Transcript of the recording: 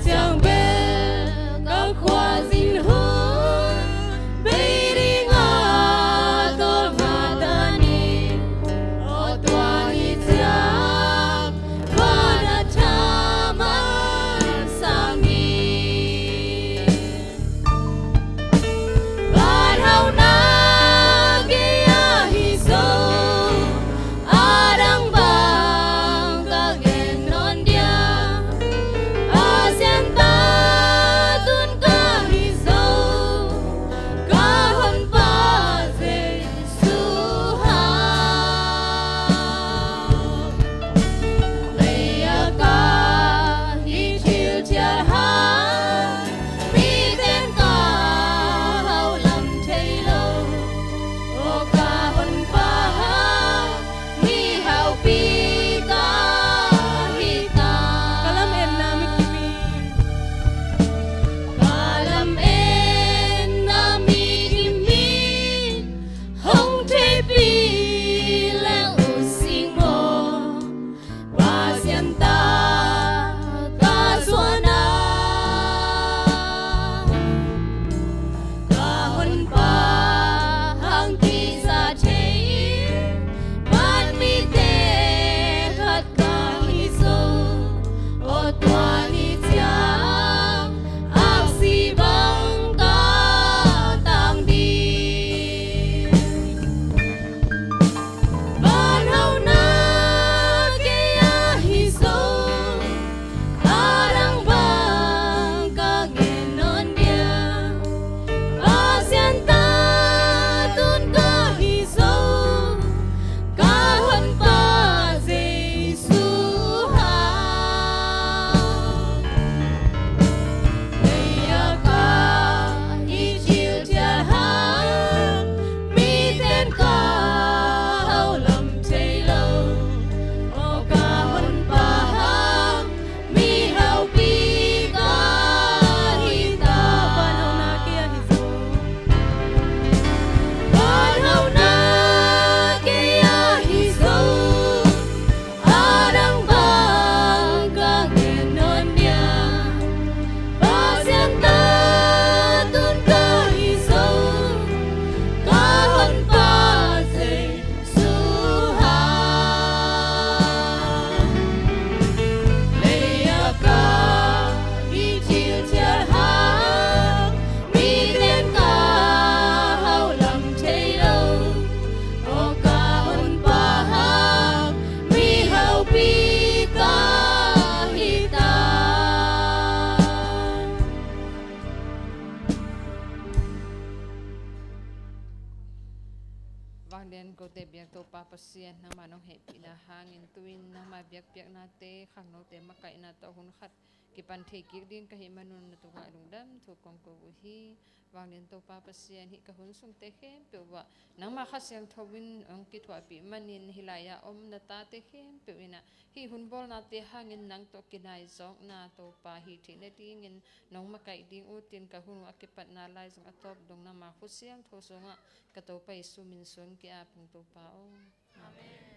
chẳng biết các khoa dinh hứa bây đi ngã tôi mà ta đi ở tòa đi chắc và đã chạm ăn sang đi và hầu na kia hi sâu à đang bang các gen non dia à sen ta tun ca hi sâu ca hân pa Giêsu ha lạy ca hi chiều chia ha mi tên ca hậu lầm thấy lâu ô ca hân pa mi hậu pi ca hi ta kalam en na mi kimi kalam en na mi kimi hong te pi leo sing mo và xem ta ca xua na ca hân pa hang ki sa chei ban mi te khat ca hi so o twa ni cha ác si bang ca tang đi ban hau na kia hi so a đang bang ca gen non dia a sen ta tun ca hi so ca hân pa Giêsu ha lạy ca hi chiều chia ha mi tên ca hậu lầm thấy lâu ô ca hân pa mi hậu pi ca hi ta ban hậu na kia hi so ban hậu na kia hi so a đang bang ca gen non dia ba sen ta tun ca hi so ca hân pa Giêsu ha lạy ca hi chiều chia ha mi tên ca hậu lầm thấy lâu ô ca hân pa mi hậu pi ca hi ta Vang den ko te biak to pa pasien na manong happy na hangin tuin na ma biak biak na te khang no te makai na to hun khat ki pan the ki din ka hi manun na to ga lung dam thu kong ko hi wang den to pa pasien hi ka hun sung te khem pe wa nang ma kha siang thowin ang ki thwa pi manin hilaya om na ta te khem pe ina hi hun bol na te hangin nang to kinai zong na to pa hi thi na dingin nong makai ding u tin ka hun akipat na lai zong atop dong na ma khu siang tho songa ka to pa isu min sun ki a pung to pa o amen